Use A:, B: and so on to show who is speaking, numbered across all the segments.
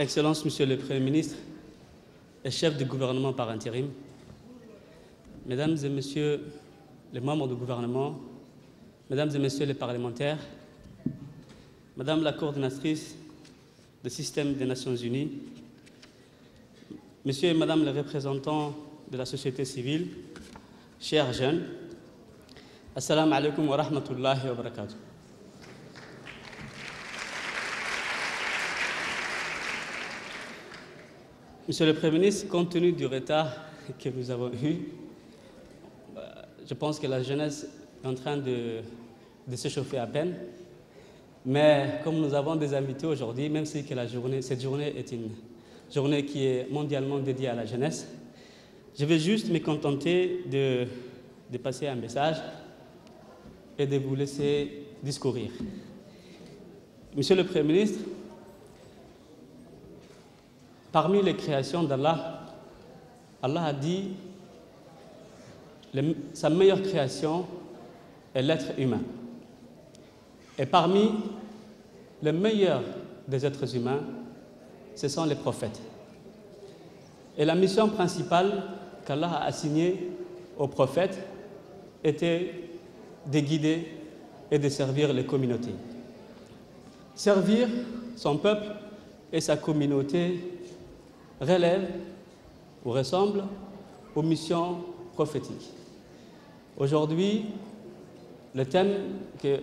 A: Excellences, Monsieur le Premier ministre et chef du gouvernement par intérim, Mesdames et Messieurs les membres du gouvernement, Mesdames et Messieurs les parlementaires, Madame la coordinatrice du système des Nations Unies, Monsieur et Madame les représentants de la société civile, chers jeunes, Assalamu alaikum wa rahmatullahi wa barakatuh. Monsieur le Premier ministre, compte tenu du retard que nous avons eu, je pense que la jeunesse est en train de s'échauffer à peine. Mais comme nous avons des invités aujourd'hui, même si que cette journée est une journée qui est mondialement dédiée à la jeunesse, je vais juste me contenter de passer un message et de vous laisser discourir. Monsieur le Premier ministre, parmi les créations d'Allah, Allah a dit sa meilleure création est l'être humain. Et parmi les meilleurs des êtres humains, ce sont les prophètes. Et la mission principale qu'Allah a assignée aux prophètes était de guider et de servir les communautés. Servir son peuple et sa communauté relève ou ressemble aux missions prophétiques. Aujourd'hui, le thème que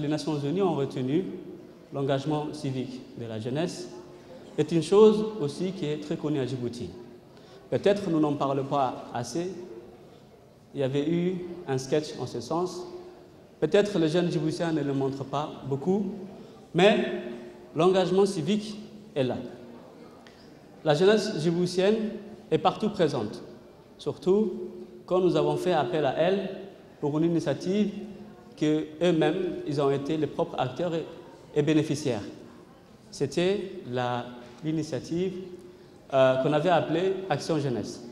A: les Nations Unies ont retenu, l'engagement civique de la jeunesse, est une chose aussi qui est très connue à Djibouti. Peut-être nous n'en parlons pas assez. Il y avait eu un sketch en ce sens. Peut-être les jeunes djiboutiens ne le montrent pas beaucoup, mais l'engagement civique est là. La jeunesse djiboutienne est partout présente, surtout quand nous avons fait appel à elle pour une initiative qu'eux-mêmes, ils ont été les propres acteurs et bénéficiaires. C'était l'initiative qu'on avait appelée Action Jeunesse.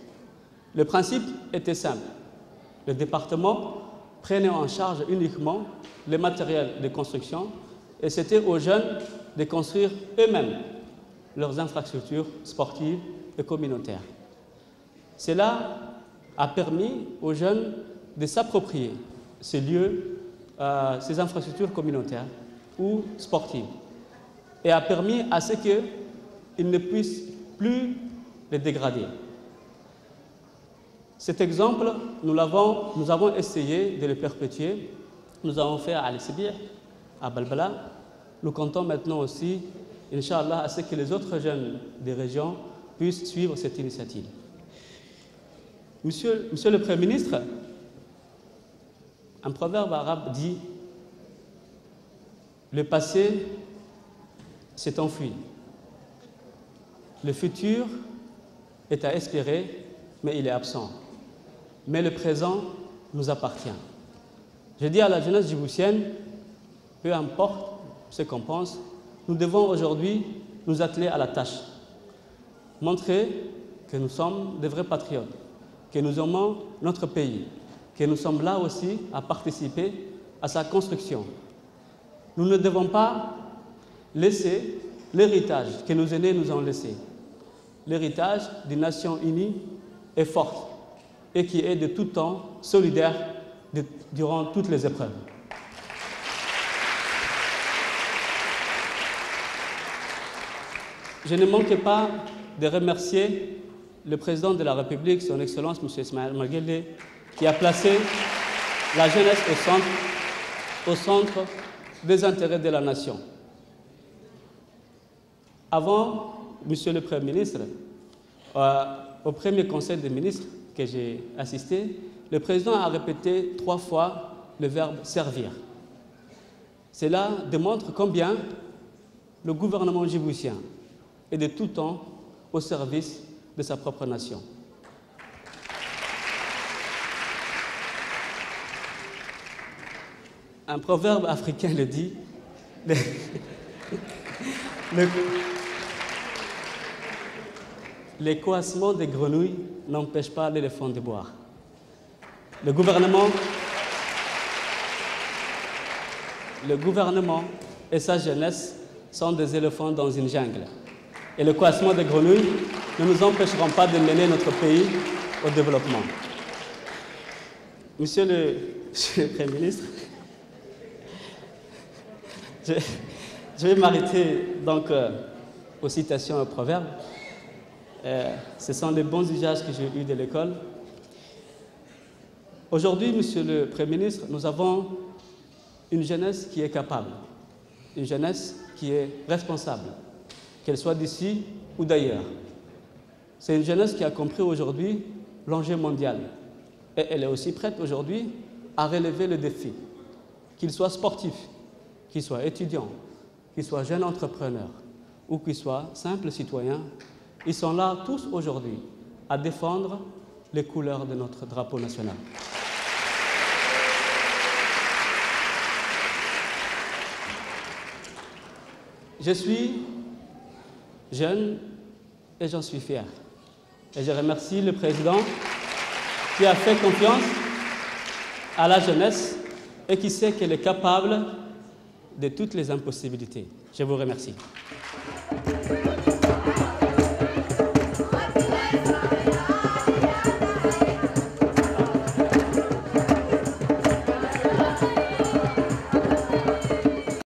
A: Le principe était simple. Le département prenait en charge uniquement les matériels de construction et c'était aux jeunes de construire eux-mêmes leurs infrastructures sportives et communautaires. Cela a permis aux jeunes de s'approprier ces lieux, ces infrastructures communautaires ou sportives, et a permis à ce qu'ils ne puissent plus les dégrader. Cet exemple, nous avons essayé de le perpétuer. Nous avons fait à Al-Sibir, à Balbala. Nous comptons maintenant aussi, Inch'Allah, à ce que les autres jeunes des régions puissent suivre cette initiative. Monsieur le Premier ministre, un proverbe arabe dit « Le passé s'est enfui. Le futur est à espérer, mais il est absent. Mais le présent nous appartient. » Je dis à la jeunesse djiboutienne, peu importe ce qu'on pense, nous devons aujourd'hui nous atteler à la tâche. Montrer que nous sommes des vrais patriotes, que nous aimons notre pays, que nous sommes là aussi à participer à sa construction. Nous ne devons pas laisser l'héritage que nos aînés nous ont laissé, l'héritage d'une nation unie et forte, et qui est de tout temps solidaire durant toutes les épreuves. Je ne manquerai pas de remercier le président de la République, son Excellence, M. Ismaël Omar Guelleh, qui a placé la jeunesse au centre des intérêts de la nation. Avant, Monsieur le Premier ministre, au premier Conseil des ministres que j'ai assisté, le président a répété 3 fois le verbe « servir ». Cela démontre combien le gouvernement djiboutien est de tout temps au service de sa propre nation. Un proverbe africain le dit, les coassements des grenouilles n'empêchent pas l'éléphant de boire. Le gouvernement et sa jeunesse sont des éléphants dans une jungle. et le coassement des grenouilles ne nous empêcheront pas de mener notre pays au développement. Monsieur le Premier ministre, je vais m'arrêter donc aux citations et aux proverbes. Ce sont les bons usages que j'ai eus de l'école. Aujourd'hui, Monsieur le Premier ministre, nous avons une jeunesse qui est capable, une jeunesse qui est responsable, qu'elle soit d'ici ou d'ailleurs. C'est une jeunesse qui a compris aujourd'hui l'enjeu mondial. Et elle est aussi prête aujourd'hui à relever le défi. Qu'il soit sportif, qu'il soit étudiant, qu'il soit jeune entrepreneur ou qu'il soit simple citoyen, ils sont là tous aujourd'hui à défendre les couleurs de notre drapeau national. Je suis jeune et j'en suis fier. Et je remercie le président qui a fait confiance à la jeunesse et qui sait qu'elle est capable de toutes les impossibilités. Je vous remercie.